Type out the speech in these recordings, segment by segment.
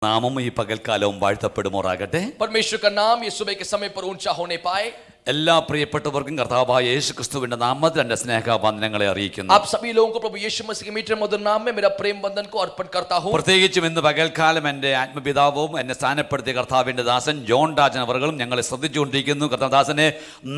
നാമം ഈ പകൽക്കാലവും വാഴ്ത്തപ്പെടുമാറാകട്ടെ. परमेश्वर का नाम ये सुबह के समय पर ऊंचा होने पाए. എല്ലാ പ്രിയപ്പെട്ടവർക്കും കർത്താവായ യേശുക്രിസ്തുവിന്റെ നാമത്തിൽ എൻ്റെ സ്നേഹവന്ദനങ്ങളെ അറിയിക്കുന്നു. आप सभी लोगों को प्रभु यीशु मसीह के मीठे मधुर नाम में मेरा प्रेम वंदन को अर्पण करता हूं. പ്രത്യേകിച്ചും ഇന്ന് പകൽക്കാലം എൻ്റെ ആത്മപിതാവും എന്നെ സ്ഥാനപ്പെടുത്തിയ കർത്താവിന്റെ ദാസൻ ജോൺ രാജൻ അവർകളും ഞങ്ങളെ ശ്രദ്ധിച്ചുകൊണ്ടിരിക്കുന്നു. കർത്താദാസനെ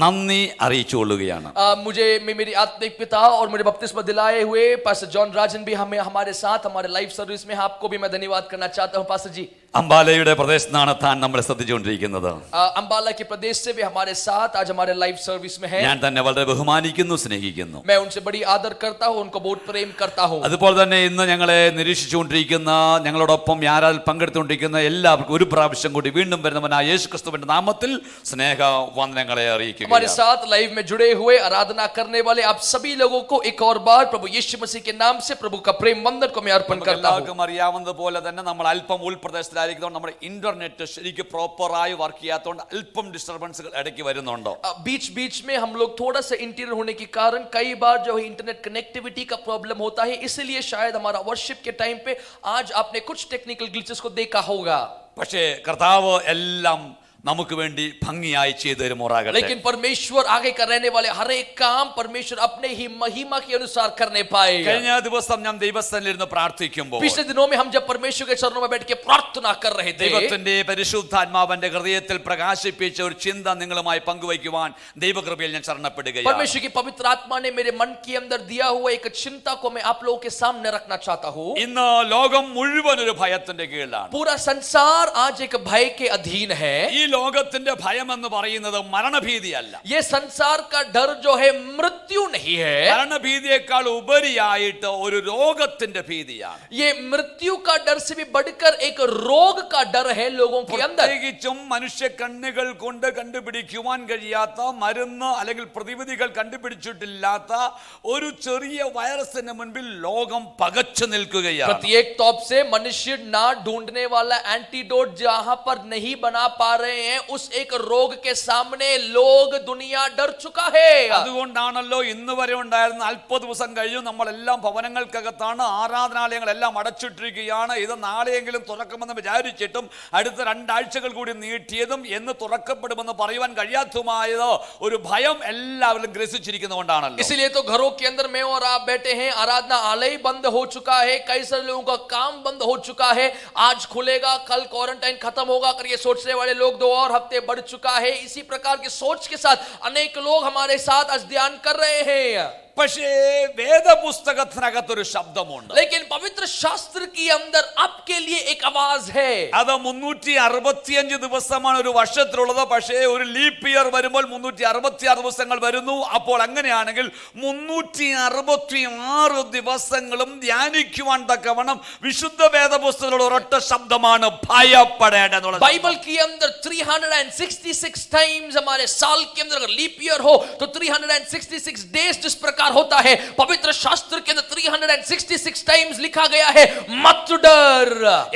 നന്ദി അറിയിച്ചുകൊള്ളുകയാണ്. मुझे मेरी आत्मिक पिता और मुझे बपतिस्मा दिलाए हुए पास्टर जॉन राजन भी हमारे साथ हमारे लाइव सर्विस में आपको भी मैं धन्यवाद करना चाहता हूं पास्टर जी. അംബാലയുടെ പ്രദേശത്താണ് താൻ നമ്മളെ ശ്രദ്ധിച്ചുകൊണ്ടിരിക്കുന്നത്. अंबाला के प्रदेश से भी हमारे साथ आज हमारे लाइव सर्विस में है. ഞാൻ തന്നെ വളരെ ബഹുമാനിക്കുന്നു, സ്നേഹിക്കുന്നു. मैं उनसे बड़ी आदर करता हूं, उनको बहुत प्रेम करता हूं. അതുപോലെ തന്നെ ഇന്ന് ഞങ്ങളെ നിരീക്ഷിച്ചുകൊണ്ടിരിക്കുന്ന ഞങ്ങളോടൊപ്പം യാരാൽ പങ്കെടുത്തുകൊണ്ടിരിക്കുന്ന എല്ലാവർക്കും ഒരു പ്രാവശ്യം കൂടി വീണ്ടും വരുന്നവനായ യേശുക്രിസ്തുവിന്റെ നാമത്തിൽ സ്നേഹവന്ദനങ്ങളെ അറിയിക്കുന്നു. हमारे साथ लाइव में जुड़े हुए आराधना करने वाले आप सभी लोगों को एक और बार प्रभु यीशु मसीह के नाम से प्रभु का प्रेम वंदन को मैं अर्पण करता हूं. എല്ലാവർക്കും അറിയാവുന്നതുപോലെ തന്നെ നമ്മൾ അല്പം ഉൾപ്രദേശത്തിലായിരിക്കുന്നതുകൊണ്ട് നമ്മുടെ ഇന്റർനെറ്റ് ശരിക്കും പ്രോപ്പറായി വർക്ക് ചെയ്യാത്തതുകൊണ്ട് അല്പം ഡിസ്റ്റർബൻസുകൾ ഇടയ്ക്ക് വരുന്നുണ്ട്. बीच बीच में हम लोग थोड़ा सा इंटीरियर होने के कारण कई बार जो है इंटरनेट कनेक्टिविटी का प्रॉब्लम होता है, इसलिए शायद हमारा वर्शिप के टाइम पे आज आपने कुछ टेक्निकल ग्लिचेस को देखा होगा. പക്ഷേ കർത്താവ് എല്ലാം നമുക്ക് വേണ്ടി ഭംഗിയായി ചെയ്തു തരുമാറാകട്ടെ. लेकिन परमेश्वर आगे कर रहने वाले हर एक काम परमेश्वर अपने ही महिमा के अनुसार करने पाएगा. കഴിഞ്ഞ ദിവസം ഞാൻ ദൈവസന്നിധിയിൽ പ്രാർത്ഥിക്കുമ്പോൾ पिछले दिनों में हम जब परमेश्वर के चरणों में बैठ के प्रार्थना कर रहे थे, ദൈവത്തിന്റെ പരിശുദ്ധാത്മാവന്റെ ഹൃദയത്തിൽ പ്രകാശിപ്പിച്ച ഒരു ചിന്ത നിങ്ങളുമായി പങ്കുവയ്ക്കുവാൻ ദൈവകൃപയിൽ ഞാൻ ശരണപ്പെടുകയാണ്. परमेश्वर की पवित्र आत्मा ने मेरे मन के अंदर दिया हुआ एक चिंता को मैं आप लोगों के सामने रखना चाहता हूं. ഇന്ന് ലോകം മുഴുവൻ ഒരു ഭയത്തിന്റെ കീഴിലാണ്. पूरा संसार आज एक भय के अधीन है. ഈ ലോകത്തിന്റെ ഭയം എന്ന് പറയുന്നത് മരണഭീതിയല്ല. ये संसार का डर जो है मृत्यु नहीं है. മരണഭീതിയേക്കാൾ ഉപരിയായിട്ട് ഒരു രോഗത്തിന്റെ ഭീതിയാണ്. ये मृत्यु का डर से भी बढ़कर एक रोग का डर है लोगों के अंदर. പ്രത്യേകിച്ചും മനുഷ്യ കണ്ണുകൾ കൊണ്ട് കണ്ടുപിടിക്കുവാൻ കഴിയാത്ത മരുന്ന് അല്ലെങ്കിൽ പ്രതിവിധികൾ കണ്ടുപിടിച്ചിട്ടില്ലാത്ത ഒരു ചെറിയ വൈറസിന് മുൻപിൽ ലോകം പകച്ചു നിൽക്കുകയാണ്. प्रत्येक तौर से मनुष्य ना ढूंढने वाला एंटीडोट जहां पर नहीं बना पा रहे हैं, उस एक रोग के सामने लोग दुनिया डर चुका है. അതുകൊണ്ടാണല്ലോ ഇന്ന് വരെ ഉണ്ടായിരുന്ന 40 ദിവസം കഴിഞ്ഞു നമ്മളെല്ലാം ഭവനങ്ങൾക്കകത്താണ്, ആരാധനാലയങ്ങളെല്ലാം അടച്ചിട്ടിരിക്കുകയാണ്. ഇത് നാളെയെങ്കിലും തുറക്കുമെന്ന് വിചാരിച്ചിട്ടും അടുത്ത 2 ആഴ്ചകൾ കൂടി നീട്ടിയതും എന്ന് തുറക്കപ്പെടുമെന്ന് പറയുവാൻ കഴിയാത്തതുമായത് ഒരു ഭയം എല്ലാവരും ഗ്രസിച്ചിരിക്കുന്നതുകൊണ്ടാണല്ലോ. इसलिए तो घरों के अंदर मैं और आप बैठे हैं, आराधना आलय बंद हो चुका है, कई सारे लोगों का काम बंद हो चुका है. आज खुलेगा, कल क्वारंटाइन खत्म होगा कर ये सोचने वाले लोग 2 और हफ्ते बढ़ चुका है. इसी प्रकार की सोच के साथ अनेक लोग हमारे साथ आज ध्यान कर रहे हैं. പക്ഷേ വേദപുസ്തകത്തിനകത്തൊരു ശബ്ദമുണ്ട്. लेकिन पवित्र शास्त्र के अंदर आपके लिए एक आवाज है. അത് 365 ദിവസമാണ് ഒരു വർഷത്തിലുള്ളത്. പക്ഷേ ഒരു ലീപ്പ് ഇയർ വരുമ്പോൾ 366 ദിവസങ്ങൾ വരുന്നു. അപ്പോൾ അങ്ങനെയാണെങ്കിൽ 366 ദിവസങ്ങളും ധ്യാനിക്കുവാൻ തക്കവണ്ണം വിശുദ്ധ വേദപുസ്തകത്തിലുള്ള ഒരൊറ്റ ശബ്ദമാണ് ഭയപ്പെടേണ്ടത്. बाइबल के अंदर 366 टाइम्स हमारे साल के अंदर अगर लीप ईयर हो तो 366 डेज जिस प्रकार होता है, पवित्र शास्त्र के अंदर 366 टाइम्स लिखा गया है मत डर.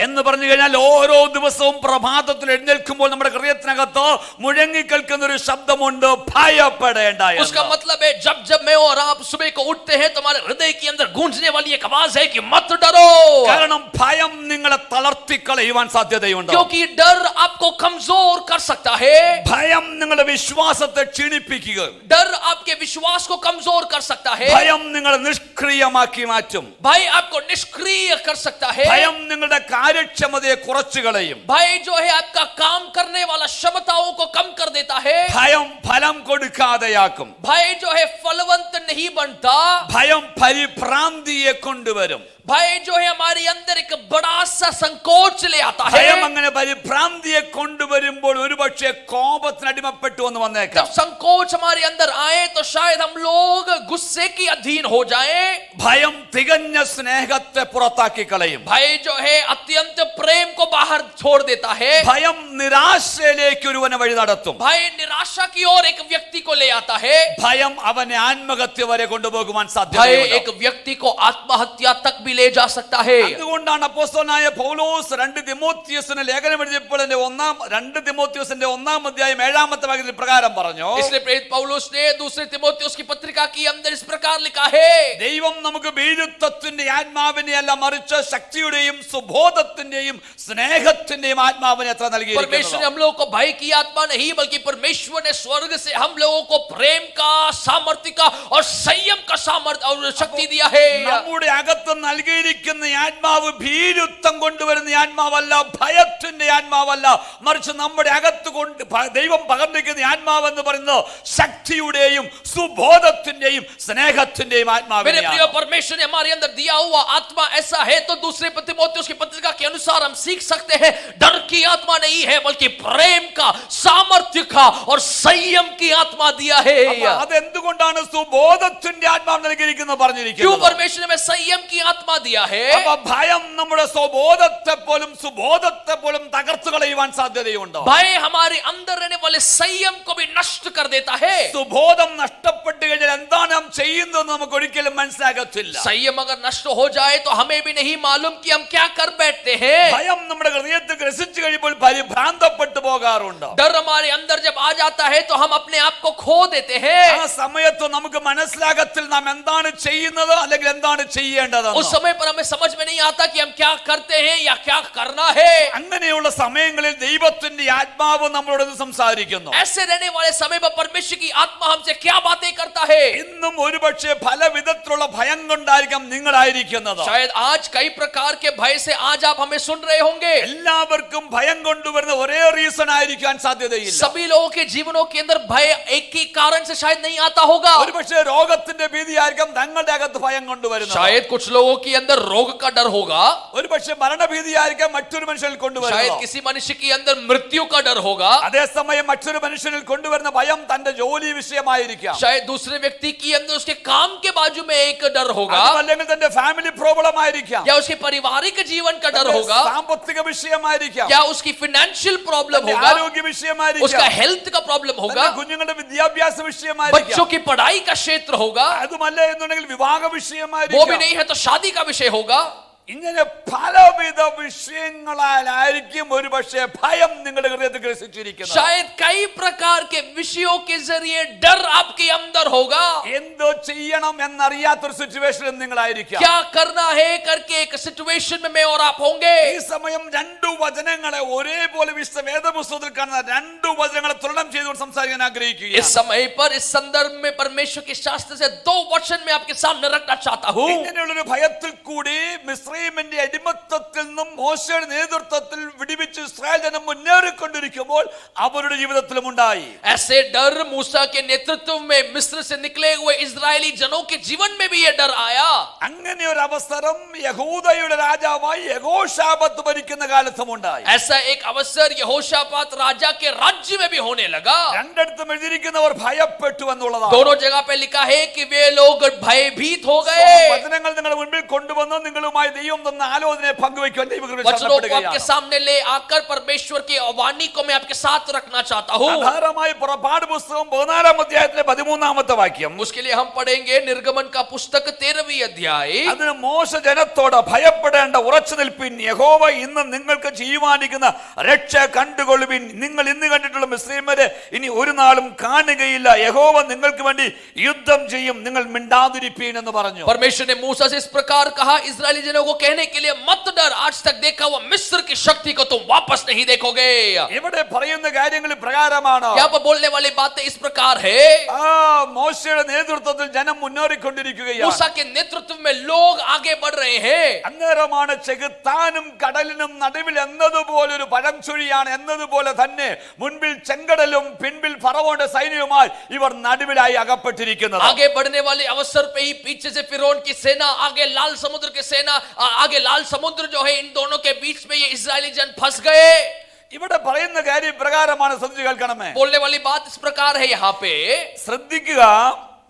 എന്ന് പറഞ്ഞു കഴിഞ്ഞാൽ ഓരോ ദിവസവും പ്രഭാതത്തിൽ എഴുന്നേൽക്കുമ്പോൾ നമ്മുടെ ഹൃദയത്തിനകത്ത് മുഴങ്ങി കേൾക്കുന്ന ഒരു ശബ്ദമുണ്ട്, ഭയപ്പെടേണ്ട. उसका मतलब है जब जब मैं और आप सुबह को उठते हैं तो हमारे हृदय के अंदर गूंजने वाली एक आवाज है कि मत डरो. കാരണം ഭയം നിങ്ങളെ തളർത്തി കളയുവാൻ സാധ്യതയുണ്ട്. क्योंकि डर आपको कमजोर कर सकता है. ഭയം നിങ്ങളുടെ വിശ്വാസത്തെ ക്ഷീണിപ്പിക്കുക. डर आपके विश्वास को कमजोर कर सकता है. ഭയം നിങ്ങളെ നിഷ്ക്രിയമാക്കി മാറ്റും. भय आपको निष्क्रिय कर सकता है. ഭയം നിങ്ങളുടെ കാര്യക്ഷമതയെ കുറച്ചു കളയും. भय जो है आपका काम करने वाला क्षमताओं को कम कर देता है. ഭയം ഫലം കൊടുക്കാതെയാക്കും. भय जो है फलवंत नहीं बनता. ഭയം പരിഭ്രാന്തിയെ കൊണ്ടുവരും. भय जो है हमारे अंदर एक बड़ा सा संकोच ले आता है. ഭയം അങ്ങനെ പരിഭ്രാന്തിയെ കൊണ്ടുവരുമ്പോൾ ഒരുപക്ഷെ കോപത്തിന് അടിമപ്പെട്ടു എന്ന് വന്നേക്കാം. जब संकोच हमारे अंदर आए तो शायद हम लोग गुस्से के अधीन हो जाएं. ഭയം തികഞ്ഞ സ്നേഹത്തെ പുറത്താക്കി കളയും. भय जो है अत्यंत प्रेम को बाहर छोड़ देता है. ഭയം നിരാശയിലേക്ക് ഒരുവനെ വഴി നടത്തും. भय निराशा की ओर एक व्यक्ति को ले आता है. ഭയം അവനെ ആത്മഹത്യ വരെ കൊണ്ടുപോകുവാൻ भय സാധ്യതയുണ്ട്. एक व्यक्ति को आत्महत्या तक भी ले जा सकता है. അതുകൊണ്ടാണ് അപ്പോസ്തലനായ പൗലോസ് 2 തിമോത്തിയോസിന് ലേഖനം എഴുതിയപ്പോൾ 2 തിമോത്തിയോസിന്റെ 1-ാം അധ്യായം 7-ാമത്തെ വാക്യത്തിൽ പ്രകാരം പറഞ്ഞു. इसलिए प्रेरित पौलुस ने दूसरे तिमोथियुस की पत्रिका के अंदर इस प्रकार लिखा है, ദൈവം നമുക്ക് ഭീരുത്വത്തിന്റെ ആത്മാവിനെ അല്ല മറിച്ച് ശക്തിയുടെയും സുബോധത്തിന്റെയും സ്നേഹ സ്നേഹത്തിന്റെയും ആത്മാവിനെ എത്ര परमेश्वर ने നൽകിയിരിക്കുന്നത്. हम लोगों को भय की आत्मा नहीं बल्कि परमेश्वर ने स्वर्ग से हम लोगों को प्रेम का, सामर्थ्य का और संयम का सामर्थ्य और शक्ति दिया है. നമ്മുടെ അകത്ത് നൽകിയിരിക്കുന്ന ഈ ആത്മാവ് ഭീരുത്വം കൊണ്ടുവരുന്ന ഈ ആത്മാവല്ല, ഭയത്തിന്റെ ആത്മാവല്ല, മറിച്ച് നമ്മുടെ അകത്ത് കൊണ്ട് ദൈവം പകർന്നിരിക്കുന്ന ഈ ആത്മാവ് എന്ന് പറയുന്നത് ശക്തിയുടെയും സുബോധത്തിന്റെയും സ്നേഹത്തിന്റെയും मेरे ആത്മാവിനെയാണ്. प्रिय, परमेश्वर ने हमारे अंदर दिया हुआ आत्मा ऐसा है तो दूसरे तिमोथियुस की पत्रिका के अनुसार हम सीख सकते हैं डर की आत्मा नहीं है बल्कि प्रेम का, सामर्थ्य का और संयम की आत्मा दिया है. അപ്പൊ അതെന്തുകൊണ്ടാണ് സുബോധത്തിന്റെ ആത്മാവ് നൽകിയിരിക്കുന്നത് क्यों പറഞ്ഞിരിക്കുന്നത്? परमेश्वर ने हमें संयम की आत्मा दिया है? അപ്പൊ ഭയം നമ്മുടെ സ്വബോധത്തെ പോലും സുബോധത്തെ പോലും തകർത്തു കളയുവാൻ സാധ്യതയുണ്ട്. भय हमारे अंदर रहने वाले संयम को भी नष्ट कर देता है. സുബോധം നഷ്ടപ്പെട്ടു കഴിഞ്ഞാൽ എന്താണ് നാം ചെയ്യുന്നത് നമുക്ക് ഒരിക്കലും മനസ്സിലാകത്തില്ല. संयम अगर नष्ट हो जाए तो हमें भी नहीं मालूम कि हम क्या कर बैठते हैं. ഭയം നമ്മുടെ ഹൃദയത്തിൽ ഗ്രസിച്ചു കഴിയുമ്പോൾ പരിഭ്രാന്തപ്പെട്ടു പോകാറുണ്ട്. डर हमारे अंदर जब आ जाता है तो हम अपने आप को खो देते हैं. ആ സമയത്ത് നമുക്ക് മനസ്സിലാകത്തില്ല നാം എന്താണ് ചെയ്യുന്നത് അല്ലെങ്കിൽ എന്താണ് ചെയ്യേണ്ടത്. उस समय पर हमें समझ में नहीं आता कि हम क्या करते हैं या क्या करना है. അങ്ങനെയുള്ള സമയങ്ങളിൽ ദൈവത്തിന്റെ ആത്മാവ് നമ്മളോട് സംസാരിക്കുന്നു. ऐसे रहने वाले समय पर परमेश्वर की आत्मा हमसे क्या बातें करता है. ഇന്നും ഒരുപക്ഷെ പല വിധത്തിലുള്ള ഭയം കൊണ്ടായിരിക്കാം നിങ്ങളായിരിക്കുന്നത്. शायद आज कई प्रकार के भय से आज आप हमें सुन रहे होंगे. എല്ലാവർക്കും ഭയം കൊണ്ടുവരുന്ന ഒരേ റീസൺ ആയിരിക്കാൻ സാധ്യതയില്ല. सभी लोगों के जीवनों के अंदर भय एक ही कारण से शायद नहीं आता होगा. ഒരുപക്ഷെ രോഗത്തിന്റെ ഭീതിയായിരിക്കാം തങ്ങളുടെ അകത്ത് ഭയം കൊണ്ടുവരുന്നത്. शायद कुछ लोगों के अंदर रोग का डर होगा. ഒരുപക്ഷെ മരണഭീതിയായിരിക്കാം മറ്റൊരു മനുഷ്യനിൽ शायद കൊണ്ടുവരുന്നത്. किसी मनुष्य के अंदर मृत्यु का डर होगा. അതേസമയം മറ്റൊരു മനുഷ്യനിൽ കൊണ്ടുവരുന്ന ഭയം തന്റെ ജോലി വിഷയമായിരിക്കാം. शायद दूसरे व्यक्ति के अंदर उसके काम के बाजू में एक डर होगा അല്ലെങ്കിൽ തന്റെ ഫാമിലി പ്രോബ്ലം ആയിരിക്കാം, या उसके पारिवारिक जीवन का डर होगा സാമ്പത്തിക വിഷയമായിരിക്കാം, या उसकी फाइनेंशियल प्रॉब्लम തന്റെ होगा, ആരോഗ്യ उसका വിഷയമായിരിക്കാം, हेल्थ का प्रॉब्लम होगा, തന്റെ കുഞ്ഞുങ്ങളുടെ വിദ്യാഭ്യാസ बच्चों വിഷയമായിരിക്കാം. की पढ़ाई का क्षेत्र होगा, അതുമല്ല എന്നുണ്ടെങ്കിൽ വിവാഹ वो भी വിഷയമായിരിക്കാം. नहीं है तो शादी का विषय होगा. ഇങ്ങനെ പലവിധ വിഷയങ്ങളാലായിരിക്കും ഒരു പക്ഷേ ഭയം നിങ്ങളുടെ ഹൃദയത്തിൽ ഗ്രസിച്ചിരിക്കുന്നത്. शायद कई प्रकार के विषयों के जरिए डर आपके अंदर होगा. എന്തോ ചെയ്യണം എന്നറിയാത്തൊരു സിറ്റുവേഷനിൽ നിങ്ങളായിരിക്കാം. क्या करना है करके एक सिचुएशन में मैं और आप होंगे. ഈ സമയം രണ്ടു വചനങ്ങളെ ഒരേപോലെ വിശുദ്ധ വേദപുസ്തകത്തിൽ കാണുന്ന രണ്ടു വചനങ്ങളെ തുലനം ചെയ്തുകൊണ്ട് സംസാരിക്കാൻ इस ആഗ്രഹിക്കുകയാണ്. समय पर इस संदर्भ में परमेश्वर के शास्त्र से दो वचन में आपके सामने रखना चाहता हूं. ഇങ്ങനെയുള്ളൊരു ഭയത്തിൽ കൂടി മിസ്രയീമിന്റെ അടിമത്തത്തിൽ നിന്നും മോശയുടെ നേതൃത്വത്തിൽ വിടിവിച്ച് ഇസ്രായേൽ ജനം മുന്നേറിക്കൊണ്ടിരിക്കുമ്പോൾ അവരുടെ ജീവിതത്തിലും ഉണ്ടായി. ऐसे डर मूसा के नेतृत्व में मिस्र से निकले हुए इजरायली जनों के जीवन में भी ये डर आया. അങ്ങനെ ഒരു അവസരം യഹൂദയുടെ രാജാവായി യഹോശാഫാത്ത് ഭരിക്കുന്ന കാലത്തും ഉണ്ടായി. ऐसा एक अवसर यहोशापात राजा के राज्य में भी होने लगा. രണ്ടിടത്തും എഴുതിയിരിക്കുന്നവർ ഭയപ്പെട്ടു എന്നുള്ളതാണ്. दोनों जगह पे लिखा है कि वे लोग भयभीत हो गए. വചനങ്ങൾ നിങ്ങളുടെ മുൻപിൽ കൊണ്ടുവന്ന് നിങ്ങളുമായി ദൈവം തന്ന ആലോചനയെ പങ്കുവയ്ക്കുവാൻ ദൈവകൃപ वचनों को आपके सामने ले आकर परमेश्वर की वाणी को मैं आपके साथ रखना चाहता हूं. ആധാരമായി പുറപ്പാട് പുസ്തകം 14 അധ്യായത്തിലെ 13 വാക്യം. उसके लिए हम पढ़ेंगे निर्गमन का पुस्तक 13वीं अध्याय. അതിന് മോശ ജനത്തോട് ഭയപ്പെടേണ്ട ഉറച്ചു നിൽപ്പിൻ, യഹോവ ഇന്ന് നിങ്ങൾക്ക് ചെയ്യുവാനിരിക്കുന്ന രക്ഷ കണ്ടുകൊള്ളുവിൻ. നിങ്ങൾ ഇന്ന് കണ്ടിട്ടുള്ള മിസ്രയീമ്യരെ ഇനി ഒരു നാളും കാണുകയില്ല. യഹോവ നിങ്ങൾക്ക് വേണ്ടി യുദ്ധം ചെയ്യും, നിങ്ങൾ മിണ്ടാതിരിപ്പീൻ എന്ന് പറഞ്ഞു. परमेश्वर ने मूसा से इस प्रकार कहा, इस्राएली जनों को कहने के लिए मत डर, आज तक देखा हुआ मिस्र की शक्ति को तुम वापस नहीं देखोगे. ഇവിടെ പറയുന്ന കാര്യങ്ങൾ പ്രകാരമാണ്. यहाँ पर बोलने वाली बातें इस प्रकार है. മോശയുടെ നേതൃത്വത്തിൽ ജനം മുന്നേറിക്കൊണ്ടിരിക്കുകയാണ്. मूसा के नेतृत्व में लोग आगे बढ़ रहे हैं. അന്നേരമാണ് ചെകുത്താനും കടലിനും നടുവിൽ എന്നതുപോലൊരു പഴംചൊഴിയാണ് എന്നതുപോലെ തന്നെ മുൻപിൽ ചെങ്കടലും പിൻപിൽ ഫറവോന്റെ സൈന്യവുമായി ഇവർ നടുവിലായി അകപ്പെട്ടിരിക്കുന്നത്. आगे बढ़ने वाले अवसर पे ही पीछे से फिरौन की सेना, आगे लाल समुद्र की सेना, आगे लाल समुद्र जो है, इन दोनों के बीच में ये इजरायली जन फंस गए. ഇവിടെ പറയുന്ന കാര്യം പ്രകാരമാണ്. ശ്രദ്ധിച്ചു കേൾക്കണമേ. बोलने वाली बात इस प्रकार है. यहाँ पे ശ്രദ്ധിക്കുക.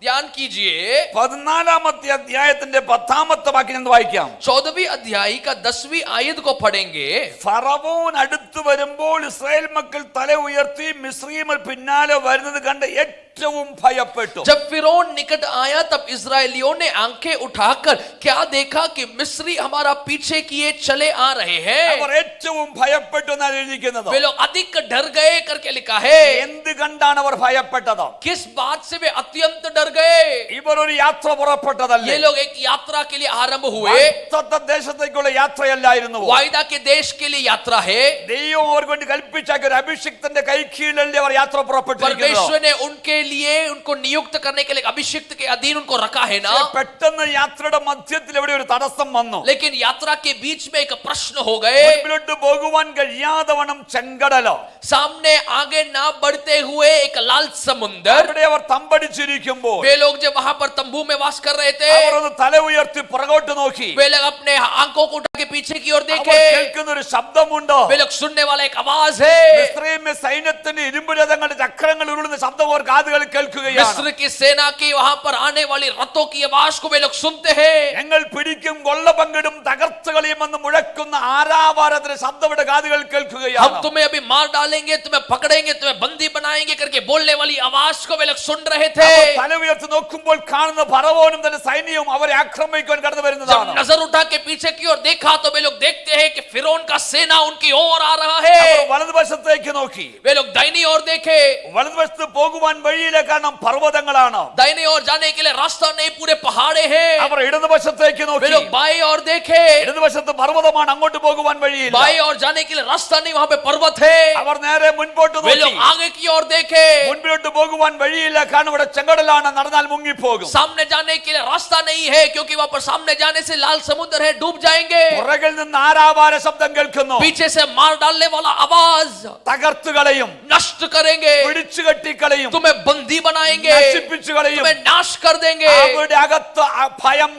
ध्यान कीजिए. 14 അധ്യായത്തിന്റെ 10 വാക്യം ഞാൻ വായിക്കാം. 14वीं अध्याय का 10वीं आयत को पढ़ेंगे. ഫറവോൻ അടുത്ത് വരുമ്പോൾ ഇസ്രായേൽ മക്കൾ തല ഉയർത്തി മിസ്രയീമിൽ പിന്നാലെ വരുന്നത് കണ്ട് ഏറ്റവും ഭയപ്പെട്ടു. जब फिरौन निकट आया तब इजरायलियों ने आंखें उठाकर क्या देखा कि मिस्री हमारा पीछे किए चले आ रहे हैं. അവർ ഏറ്റവും ഭയപ്പെട്ടു എന്നാണ് എഴുതിയിരിക്കുന്നത്. वे लोग अधिक डर गए करके लिखा है. എന്ത് കണ്ടാണ് അവർ ഭയപ്പെട്ടത്? किस बात से वे अत्यंत डर डर गए। ഇവർ ഒരു യാത്ര പുറപ്പെട്ടതല്ലേ? ये लोग एक यात्रा के लिए आरंभ हुए। വാഗ്ദത്ത ദേശത്തേക്കുള്ള യാത്രയല്ലായിരുന്നു. वायदा के देश के लिए यात्रा है। ദൈവം അവർക്ക് വേണ്ടി കൽപ്പിച്ച ഒരു അഭിഷിക്തന്റെ കൈക്കീഴിലല്ലേ അവർ യാത്ര പുറപ്പെട്ടിരിക്കുന്നത്. परमेश्वर ने उनके लिए उनको नियुक्त करने के लिए अभिषिक्त के अधीन उनको रखा है ना। പെട്ടെന്ന് യാത്രയുടെ മധ്യത്തിൽ എവിടെ ഒരു തടസ്സം വന്നു. लेकिन यात्रा के बीच में एक प्रश्न हो गए। മുൻപിലോട്ട് പോകുവാൻ കഴിയാതെ വണ്ണം ചെങ്കടലോ, सामने आगे ना बढ़ते हुए एक लाल समुद्र। അവിടെ അവർ തമ്പടിച്ചിരിക്കുമ്പോൾ वे लोग जब वहां पर तंबू में वास कर रहे थे, അവർ ഒന്ന് തല ഉയർത്തി പുറകോട്ട് നോക്കി. वे लोग अपने आंखों को उठा के पीछे की ओर അവർ देखे। കേൾക്കുന്ന ഒരു ശബ്ദമുണ്ട്. वे लोग सुनने वाला एक आवाज है। മിസ്രയീമിലെ സൈന്യത്തിന്റെ ഇരുമ്പ് രഥങ്ങളുടെ ചക്രങ്ങൾ ഉരുളുന്ന ശബ്ദം അവർ കാതുകളിൽ കേൾക്കുകയാണ്. मिस्र की सेना की वहां पर आने वाली रथों की आवाज को वे लोग सुनते हैं। ഞങ്ങൾ പിടിക്കും കൊള്ള പങ്കിടും തകർത്ത് കളയുമെന്ന് മുഴക്കുന്ന ആരാവാരത്തിന്റെ ശബ്ദം ഇവിടെ കാതുകളിൽ हम കേൾക്കുകയാണ്. तुम्हें अभी मार डालेंगे, तुम्हें पकड़ेंगे, तुम्हें बंदी बनाएंगे करके बोलने वाली आवाज को वे लोग सुन रहे थे। അവർ തല ഉയർത്തി നോക്കുമ്പോൾ കാണുന്ന ഫറവോനും തന്റെ സൈന്യവും അവരെ ആക്രമിക്കാൻ കടന്നു जब വരുന്നതാണ്. नजर उठा के पीछे की ओर देखा तो वे लोग देखते हैं कि फिरौन का सेना उनकी ओर आ रहा है। അവർ വലതുവശത്തേക്ക് നോക്കി. वे लोग दाहिनी ओर देखे। വലതുവശത്ത് പോകുവാൻ വഴിയിലെ കാരണം പർവ്വതങ്ങളാണ്. दाहिनी ओर जाने के लिए रास्ता नहीं, पूरे पहाड़े हैं। അവർ ഇടതുവശത്തേക്ക് वे നോക്കി. लोग बाएं ओर देखे। ഇടതുവശത്ത് പർവ്വതമാണ്, അങ്ങോട്ട് പോകുവാൻ വഴിയില്ല. बाएं ओर जाने के लिए रास्ता नहीं, वहां पे पर्वत है। അവർ നേരെ മുൻപോട്ട് वे നോക്കി. लोग आगे की ओर देखे। മുൻപിലോട്ട് പോകുവാൻ വഴിയില്ല, കാരണം ഇവിടെ ചെങ്കടലാണ്, നടന്നാൽ മുങ്ങിപ്പോകും. सामने जाने के लिए रास्ता नहीं है क्योंकि वहां पर सामने जाने से लाल समुद्र है, डूब जाएंगे। പുറകിൽ നിന്ന് ആരാവാര ശബ്ദം കേൾക്കുന്നു. पीछे से मार डालने वाला आवाज, തകർത്തു കളയും, नष्ट करेंगे, പിടിച്ചു കെട്ടിക്കളയും, तुम्हें बंदी बनाएंगे, നശിപ്പിച്ചു കളയും. तुम्हें नाश कर देंगे। അവരുടെ അകത്ത് ഭയം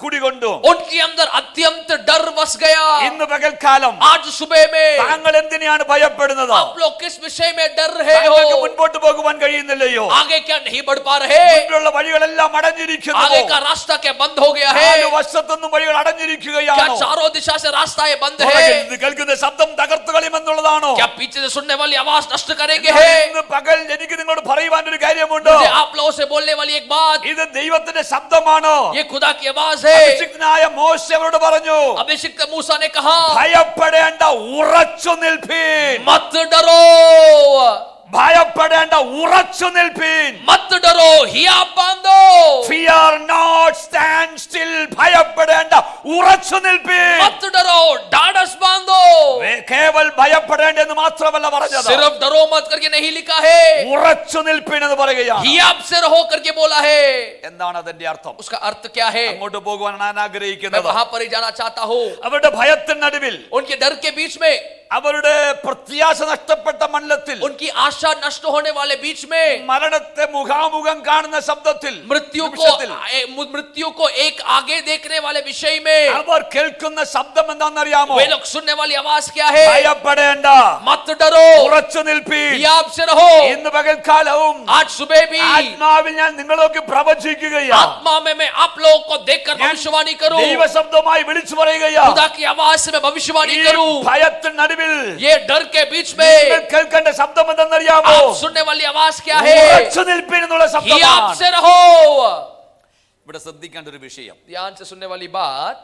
കുടികൊണ്ടു. उनके अंदर अत्यंत डर बस गया। ഇന്ന് പകൽക്കാലം आज सुबह में താങ്കൾ എന്തിനാണ് ഭയപ്പെടുന്നത്? आप लोग किस विषय में डर रहे താങ്കൾക്ക് हो? മുൻപോട്ട് പോകുവാൻ കഴിയുന്നില്ലയോ? आगे क्या नहीं बढ़ पा रहे? മുൻപിലുള്ള വഴികളെല്ലാം അടഞ്ഞിരിക്കുന്നു. आगे का रास्ता क्या बंद हो गया है? നാല് വശത്തുനിന്നും വഴികൾ क्या അടഞ്ഞിരിക്കുകയാണോ? चारों दिशा से रास्ता ये बंद പുറകിൽ है? നിന്ന് കേൾക്കുന്ന ശബ്ദം തകർത്തു കളയുമെന്നുള്ളതാണോ? क्या पीछे से सुनने वाली आवाज नष्ट करेंगे എന്നാൽ है? ഇന്ന് പകൽ എനിക്ക് നിങ്ങളോട് പറയുവാൻ ഒരു കാര്യമുണ്ട്. मुझे आप लोगों से बोलने वाली एक बात, ഇത് ദൈവത്തിന്റെ ശബ്ദമാണ്. ये खुदा की आवाज है। അഭിഷിക്തനായ മോശെ അവരോട് പറഞ്ഞു, अभिषिक्त मूसा ने कहा, ഭയപ്പെടേണ്ട, ഉറച്ചു നിൽപ്പീൻ. मत डरो, ഭയപ്പെടേണ്ട, ഉറച്ചു നിൽപ്പീൻ. मत डरो, हिया बांधो। Fear not, stand still. ഭയപ്പെടേണ്ട, ഉറച്ചു നിൽപ്പീൻ. मत डरो, ढाढ़स बांधो। കേവൽ ഭയപ്പെടേണ്ടെന്ന് മാത്രമല്ല പറഞ്ഞത്, सिर्फ डरो मत करके नहीं लिखा है, ഉറച്ചു നിൽപ്പീൻ എന്ന് പറയുകയാണ്. हियाब से रहो करके बोला है। എന്താണ് അതിന്റെ അർത്ഥം? उसका अर्थ क्या है? അങ്ങോട്ട് പോകുവാൻ ഞാൻ मैं ആഗ്രഹിക്കുന്നത്. वहां पर ही जाना चाहता हूं। അവരുടെ ഭയത്തിനടുവിൽ, उनके डर के बीच में, അവരുടെ പ്രത്യാശ നഷ്ടപ്പെട്ട മണ്ഡലത്തിൽ, उनकी आशा नष्ट होने वाले बीच में, മരണത്തെ മുഖാമുഖം കാണുന്ന ശബ്ദത്തിൽ, मृत्यु को एक आगे देखने वाले विषय में, അവർ കേൾക്കുന്ന ശബ്ദം എന്താണെന്നറിയാമോ? वे लोग सुनने वाली आवाज क्या है? ഭയപ്പെടേണ്ട, मत डरो, ഉറച്ചു നിൽപ്പീൻ. हियाब से रहो। ഇന്ന് പകൽക്കാലവും आज सुबह भी ആത്മാവിൽ ഞാൻ നിങ്ങളൊക്കെ പ്രവചിക്കുകയാണ്. आत्मा में मैं आप लोगों को देखकर भविष्यवाणी करूं। ദൈവശബ്ദമായി വിളിച്ചു പറയുകയാണ്. खुदा की आवाज से मैं भविष्यवाणी ഈ करूं। ഭയത്തിനടുവിൽ ये डर के बीच में നിങ്ങൾ കേൾക്കേണ്ട ശബ്ദം എന്തെന്നറിയാമോ? आप सुनने वाली आवाज क्या है? ഉറച്ചു നിൽപ്പീൻ എന്നുള്ള हियाब ശബ്ദമാണ്. से रहो। ഇവിടെ ശ്രദ്ധിക്കേണ്ട ഒരു വിഷയം, ध्यान से सुनने वाली बात,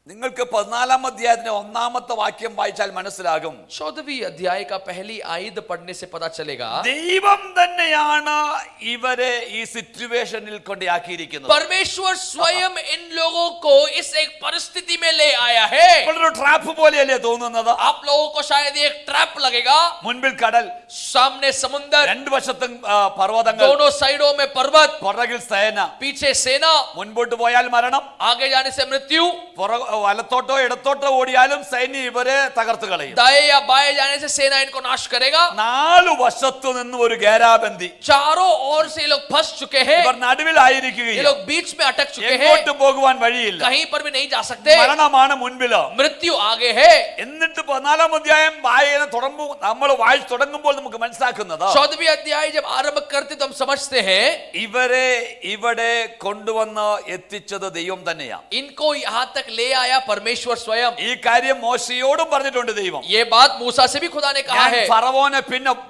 നിങ്ങൾക്ക് 14 അധ്യായത്തിന്റെ 1-ാമത്തെ വാക്യം വായിച്ചാൽ മനസ്സിലാകും. 14वीं अध्याय का पहली आयत पढ़ने से पता चलेगा ദൈവം തന്നെയാണ് ഇവരെ ഈ സിറ്റുവേഷനിൽ കൊണ്ടാക്കിയിരിക്കുന്നത്. परमेश्वर स्वयं इन लोगों को इस एक परिस्थिति में ले आया है। ഒരു ട്രാപ്പ് പോലെയല്ലേ തോന്നുന്നത്? आप लोगों को शायद एक ट्रैप लगेगा। മുൻപിൽ കടൽ, सामने समुद्र, രണ്ടു വശത്തും പർവ്വതങ്ങൾ, दोनों साइडों में पर्वत, പുറകിൽ സേന. पीछे सेना, മുൻപോട്ട് പോയാൽ മരണം, आगे जाने से मृत्यु, വലത്തോട്ടോ ഇടത്തോട്ടോ ഓടിയാലും സൈന്യം ഇവരെ തകർത്തു കളയും. दाएं या बाएं जाने से सेना इनको नाश करेगा। നാലു വശത്തു നിന്നും ഒരു ഘേരാബന്ദി. चारों ओर से ये लोग फंस चुके हैं। ഇവർ ये നടുവിലായിരിക്കുകയും लोग बीच में अटक चुके हैं, എങ്ങോട്ടും പോകുവാൻ വഴിയില്ല. कहीं पर भी नहीं जा सकते। മരണമാണ് മുൻപിലോ, मृत्यु आगे है। എന്നിട്ട് 14-ാം അധ്യായം വായന തുടങ്ങുമ്പോൾ, നമ്മൾ വായിച്ചു തുടങ്ങുമ്പോൾ നമുക്ക് മനസ്സിലാക്കുന്നത്, 14वीं अध्याय जब आरंभ करते तो हम समझते हैं ഇവരെ ഇവിടെ കൊണ്ടുവന്ന് എത്തിച്ചത് ദൈവം തന്നെയാണ്. इनको यहाँ तक ले आया परमेश्वर स्वयं। ഈ കാര്യം മോശയോടും പറഞ്ഞിട്ടുണ്ട് ദൈവം. ये बात मूसा से भी खुदा ने कहा ഞാൻ है, ഫറവോനെ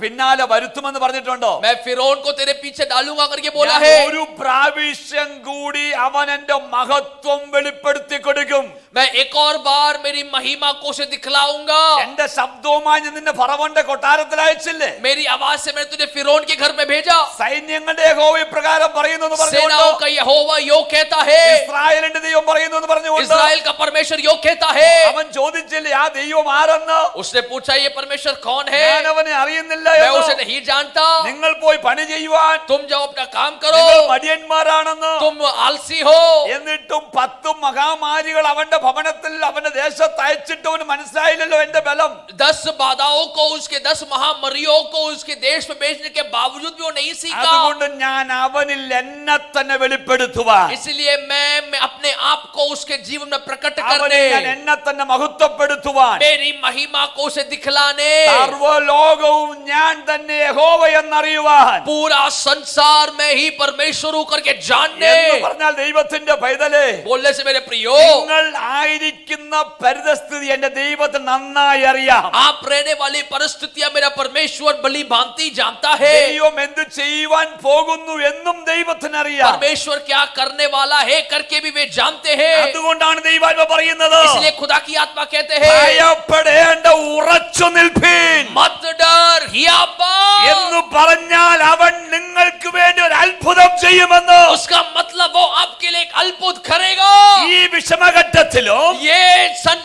പിന്നാലെ വരുത്തുമെന്ന് പറഞ്ഞിട്ടുണ്ടോ? मैं फिरौन को तेरे पीछे डालूंगा करके बोला ഞാൻ है। ഒരു പ്രാവശ്യം കൂടി അവൻ എന്റെ മഹത്വം വെളിപ്പെടുത്തി കൊടുക്കും. मैं एक और बार मेरी महिमा को उसे दिखलाऊंगा। എന്റെ ശബ്ദവുമായി ഞാൻ നിന്നെ ഫറവോന്റെ കൊട്ടാരത്തിൽ അയച്ചില്ലേ? मेरी आवाज से मैंने तुझे फिरौन के घर में भेजा। സൈന്യങ്ങളുടെ യഹോവ ഇപ്രകാരം പറയുന്നു എന്ന് പറഞ്ഞുകൊണ്ട്, सेनाओं का यहोवा यो कहता है, ഇസ്രായേലിന്റെ ദൈവം പറയുന്നു എന്ന് പറഞ്ഞുകൊണ്ട്, इस्राएल का परमेश्वर यो कहता है। അവൻ ചോദിച്ചില്ലേ ആ ദൈവം ആരെന്ന്? उसने पूछा ये परमेश्वर कौन है? ഞാൻ അവനെ അറിയുന്നില്ല मैं എന്ന്. उसे नहीं जानता। നിങ്ങൾ പോയി പണി ചെയ്യുവാൻ तुम जाओ अपना काम करो, നിങ്ങൾ മടിയന്മാരാണെന്ന്. तुम आलसी हो। എന്നിട്ടും 10 മഹാമാരികൾ അവന്റെ ഭവനത്തിൽ അവന്റെ ദേശത്ത് അയച്ചിട്ട് അവന് മനസ്സിലായില്ലല്ലോ എന്റെ ബലം. 10 बाधाओं को, उसके 10 महामारियों को उसके देश में भेजने के बावजूद भी वो नहीं सीखा। അതുകൊണ്ട് ഞാൻ അവനിൽ എന്നെ തന്നെ വെളിപ്പെടുത്തുവാൻ, इसलिए मैं अपने आप को उसके जीवन में प्रकट അവനിൽ ഞാൻ करने, എന്നെ തന്നെ മഹത്വപ്പെടുത്തുവാൻ, मेरी महिमा को उसे दिखलाने, സർവ്വലോകവും ഞാൻ തന്നെ യഹോവ എന്നറിയുവാൻ. पूरा संसार में ही परमेश्वर हूं करके जानने। എന്ന് പറഞ്ഞാൽ ദൈവത്തിന്റെ പൈതലേ, बोलने से मेरे प्रियो, നിങ്ങൾ ആയിരിക്കുന്ന പരിതസ്ഥിതി എന്റെ ദൈവത്തിന് നന്നായി അറിയാം. आप रहने वाली परिस्थितियां मेरा परमेश्वर भली भांति जानता है। ദൈവം എന്ത് ചെയ്യുവാൻ പോകുന്നു എന്നും ദൈവത്തിന് അറിയാം. परमेश्वर क्या करने वाला है करके भी वे जानते हैं। അതുകൊണ്ടാണ് ദൈവാത്മ പറയുന്നത്, इसलिए खुदा की आत्मा कहते हैं, ഭയപ്പെടേണ്ട, ഉറച്ചു നിൽപ്പീൻ मत डर हियाबा। എന്ന് പറഞ്ഞാൽ അവൻ നിങ്ങൾക്ക് വേണ്ടി ഒരു അത്ഭുതം ചെയ്യുമെന്ന്. उसका मतलब वो आपके लिए एक अद्भुत करेगा। ഈ വിഷമഘട്ടത്തിലും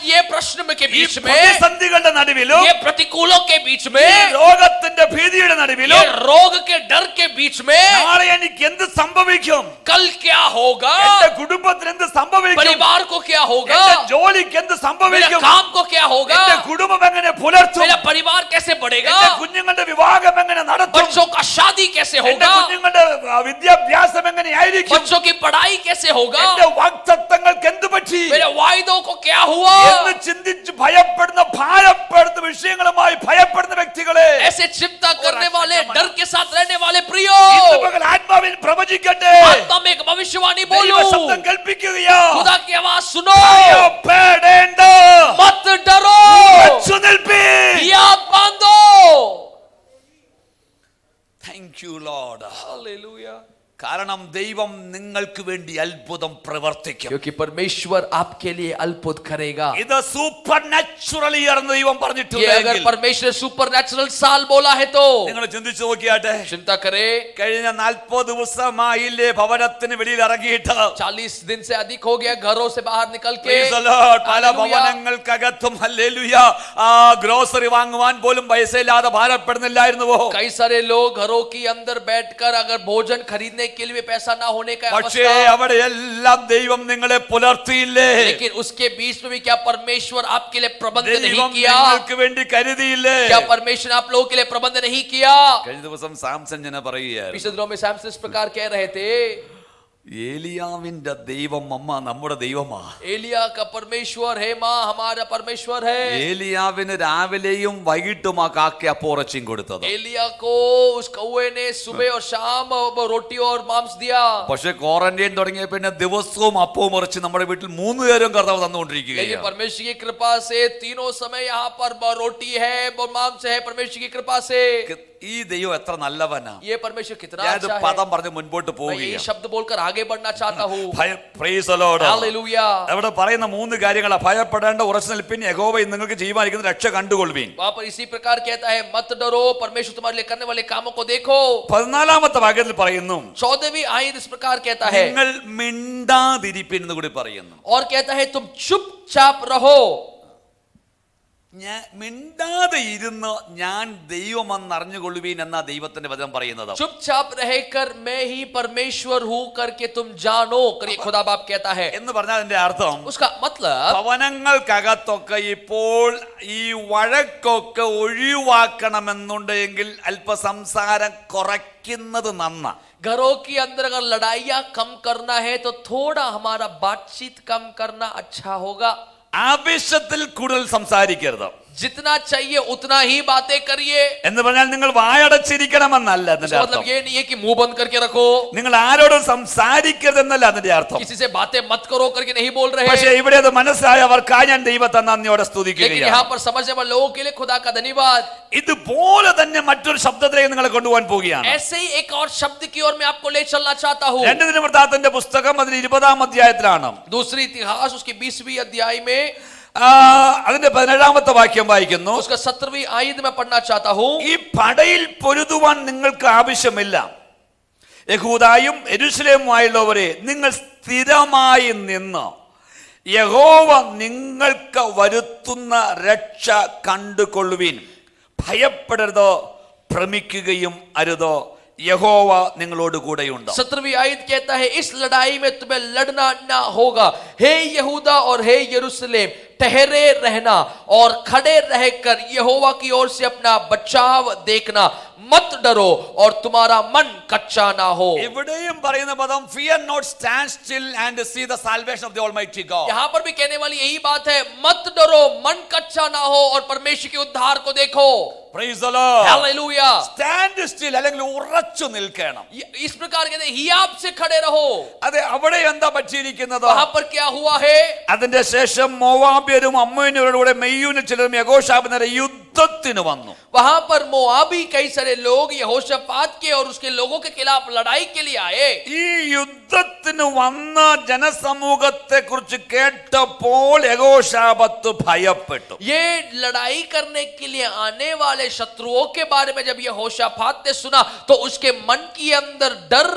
ये प्रश्न के ഈ बीच में, പ്രതിസന്ധികളുടെ നടുവിലും ये प्रतिकूलों के बीच ഈ में, രോഗത്തിന്റെ ഭീതിയുടെ ये നടുവിലും रोग के डर के बीच में, നാളെ എനിക്ക് എന്ത് സംഭവിക്കും, कल क्या होगा, എന്റെ കുടുംബത്തിന് എന്ത് സംഭവിക്കും, परिवार को क्या होगा, എന്റെ ജോലിക്ക് എന്ത് मेरे സംഭവിക്കും, काम को क्या होगा, എന്റെ കുടുംബം എങ്ങനെ പുലർത്തും, मेरा परिवार कैसे बढ़ेगा, എന്റെ കുഞ്ഞുങ്ങളുടെ വിവാഹം എങ്ങനെ നടത്തും, बच्चों का शादी कैसे എന്റെ होगा, കുഞ്ഞുങ്ങളുടെ വിദ്യാഭ്യാസം എങ്ങനെയായിരിക്കും, बच्चों की पढ़ाई कैसे होगा, എന്റെ വാഗ്ദത്തങ്ങൾക്ക് എന്ത് പറ്റി मेरे वायदों को क्या हुआ। എന്ന് ചിന്തിച്ച് ഭയപ്പെടുന്ന, ഭാരപ്പെടുന്ന വിഷയങ്ങളുമായി ഭയപ്പെടുന്ന വ്യക്തികളെ ऐसे चिंता करने वाले, डर के साथ रहने वाले प्रियो, ഇന്ന് പകൽ ആത്മാവിൽ പ്രവചിക്കട്ടെ, आत्मा में एक भविष्यवाणी बोलो, ദൈവശബ്ദം കേൾപ്പിക്കുകയോ, खुदा की आवाज सुनो, ഭയപ്പെടേണ്ട, मत डरो, ഉറച്ചു നിൽപ്പീൻ. या बांधो। Thank you, Lord. हालेलुया। കാരണം ദൈവം നിങ്ങൾക്ക് വേണ്ടി അത്ഭുതം പ്രവർത്തിക്കും. क्योंकि परमेश्वर आपके लिए अद्भुत करेगा। ഇത് സൂപ്പർ നാച്ചുറലി ആണെന്ന് ദൈവം ये പറഞ്ഞിട്ടുണ്ട്. अगर परमेश्वर सुपर नेचुरल साल बोला है तो നിങ്ങൾ ചിന്തിച്ചു നോക്കിയാട്ടെ, चिंता करे, കഴിഞ്ഞ 40 ദിവസമായില്ലേ ഭവനത്തിന് വെളിയിൽ ഇറങ്ങിയിട്ട്. 40 दिन से अधिक हो गया घरों से बाहर निकल के। Praise the Lord. പല Hallelujah. ഭവനങ്ങൾക്കകത്തും ഹല്ലേലൂയ ഗ്രോസറി വാങ്ങുവാൻ പോലും പൈസയില്ലാതെ ഭാരപ്പെടുന്നില്ലായിരുന്നുവോ? कई सारे लोग घरों के अंदर बैठकर अगर भोजन खरीदने के लिए पैसा ना होने का പക്ഷേ अवस्था, അവിടെ എല്ലാം ദൈവം നിങ്ങളെ പുലർത്തിയില്ലേ? लेकिन उसके बीच में भी क्या परमेश्वर आपके लिए प्रबंध नहीं ദൈവം किया? നിങ്ങൾക്ക് വേണ്ടി കരുതിയില്ലേ? क्या परमेश्वर आप लोगों के लिए प्रबंध नहीं किया? കഴിഞ്ഞ ദിവസം സാംസൺ ജന പറയുകയായിരുന്നു, पिछले दिनों में सैमसन इस प्रकार कह रहे थे, ഏലിയാവിന്റെ ദൈവം അമ്മ നമ്മുടെ ദൈവമാ. एलिया का परमेश्वर है माँ हमारा परमेश्वर है। ഏലിയാവിന് രാവിലെയും വൈകിട്ടും ആ കാക്ക അപ്പോറച്ചും കൊടുത്തത്. एलिया को उस कौवे ने सुबह और शाम रोटी और मांस दिया। പക്ഷെ ക്വാറന്റൈൻ തുടങ്ങിയ പിന്നെ ദിവസവും അപ്പവും ഇറച്ചി നമ്മുടെ വീട്ടിൽ 3 നേരം കർത്താവ് लेकिन തന്നുകൊണ്ടിരിക്കുകയാണ്. परमेश्वर की कृपा से तीनों समय यहाँ पर रोटी है और मांस है। परमेश्वर की कृपा से ഈ ദൈവം എത്ര നല്ലവനാ. ये परमेश्वर कितना ഞാനത് अच्छा है। പദം പറഞ്ഞ് മുൻപോട്ട് मैं ये പോവുകയാണ്. शब्द बोलकर आगे बढ़ना चाहता हूँ। Praise the Lord. हालेलुया। അവിടെ പറയുന്ന 3 കാര്യങ്ങളാ. ഭയപ്പെടേണ്ട, ഉറച്ചു നിൽപ്പിൻ, യഹോവ നിങ്ങൾക്ക് ചെയ്യുവാനിരിക്കുന്ന രക്ഷ കണ്ടുകൊള്ളുവിൻ. वहाँ पर इसी प्रकार कहता है, मत डरो, परमेश्वर तुम्हारे लिए करने वाले कामों को देखो। 14ാമത്തെ വാക്യത്തിൽ പറയുന്നു, 14वीं आयत इस प्रकार कहता है, നിങ്ങൾ മിണ്ടാതിരിപ്പിൻ എന്ന് കൂടി പറയുന്നു. और कहता है तुम चुपचाप रहो। ഞാൻ മിണ്ടാതെ ഇരുന്ന് ഞാൻ ദൈവമെന്ന് അറിഞ്ഞുകൊള്ളുവീൻ എന്നാ ദൈവത്തിന്റെ വചനം പറയുന്നത്. चुपचाप रहकर मैं ही परमेश्वर हूँ करके तुम जानो करके खुदा बाप कहता है। എന്ന് പറഞ്ഞാൽ അതിന്റെ അർത്ഥം, उसका मतलब ഭവനങ്ങൾക്കകത്തൊക്കെ ഇപ്പോൾ ഈ വഴക്കൊക്കെ ഒഴിവാക്കണമെന്നുണ്ടെങ്കിൽ അല്പ സംസാരം കുറയ്ക്കുന്നത് നന്ന. घरों के अंदर अगर लड़ाइयाँ कम करना है तो थोड़ा हमारा बातचीत कम करना अच्छा होगा। ആവശ്യത്തിൽ കൂടുതൽ സംസാരിക്കരുത്. जितना चाहिए उतना ही बातें करिए। എന്ന് പറഞ്ഞാൽ നിങ്ങൾ വായടച്ചിരിക്കണമെന്നല്ല അതിന്റെ इसका അർത്ഥം. मतलब ये नहीं है कि मुंह बंद करके रखो, നിങ്ങൾ ആരോടും സംസാരിക്കരുതെന്നല്ല അതിന്റെ അർത്ഥം. किसी से बातें मत करो करके नहीं बोल रहे പക്ഷേ हैं। ഇവിടെ അത് മനസ്സിലായവർക്കായി ഞാൻ ദൈവത്തെ നന്ദിയോടെ लेकिन സ്തുതിക്കുകയാണ്. यहाँ पर समझने वाले लोगों के लिए खुदा का धन्यवाद। ഇതുപോലെ തന്നെ മറ്റൊരു ശബ്ദത്തിലേക്ക് നിങ്ങളെ കൊണ്ടുപോകാൻ പോവുകയാണ്. ऐसे ही एक और शब्द की ओर मैं आपको ले चलना चाहता हूँ। രണ്ട് ദിനവൃത്താന്തത്തിന്റെ പുസ്തകം അതിൽ 20-ാം അധ്യായത്തിലാണ്. दूसरी इतिहास उसकी 20वीं अध्याय में അതിന്റെ 17-ാമത്തെ വാക്യം വായിക്കുന്നു. उसका 17वीं आयत में पढ़ना चाहता हूँ। ഈ പടയിൽ പൊരുതുവാൻ നിങ്ങൾക്ക് ആവശ്യമില്ല. യഹൂദായും യെരൂശലേമുമായുള്ളവരെ, നിങ്ങൾ സ്ഥിരമായി നിന്ന് യഹോവ നിങ്ങൾക്ക് വരുത്തുന്ന രക്ഷ കണ്ടുകൊള്ളുവിൻ. ഭയപ്പെടരുതോ ഭ്രമിക്കുകയും അരുതോ, യഹോവ നിങ്ങളോട് കൂടെയുണ്ട്. 17वीं आयत कहता है, इस लड़ाई में तुम्हें लड़ना ना होगा। हे यहूदा और हे यरूशलेम, ठहरे रहना और खड़े रहकर यहोवा की ओर से अपना बचाव देखना, मत डरो और तुम्हारा मन कच्चा ना हो। ഇവിടെയും പറയുന്ന പദം fear not, stand still and see the salvation of the Almighty God. यहाँ पर भी कहने वाली यही बात है, मत डरो, मन कच्चा ना हो और परमेश्वर के उद्धार को देखो। Praise the Lord. Hallelujah. stand still അല്ലെങ്കിൽ ഉറച്ചു നിൽക്കണം. इस प्रकार कहते हैं, हियाब से खड़े रहो। അതെ, അവിടെ എന്താ പറ്റിയിരിക്കുന്നത്? वहां पर क्या हुआ है? അതിന്റെ ശേഷം മോവാബ്യരും അമ്മോന്യരുടെ കൂടെ മെയ്യൂനിൽ ചിലരും യഹോശാഫാത്തിന് നേരെ യുദ്ധത്തിന് വന്നു. वहां पर मोआबी कई सारे लोग यहोशाफात के और उसके लोगों के खिलाफ लड़ाई के लिए आए। ഈ യുദ്ധത്തിന് വന്ന ജനസമൂഹത്തെ കുറിച്ച് കേട്ടപ്പോൾ യഹോശാഫാത്ത് ഭയപ്പെട്ടു. ये लड़ाई करने के लिए आने वाले शत्रुओं के बारे में जब यहोशाफात ने सुना तो उसके मन के अंदर डर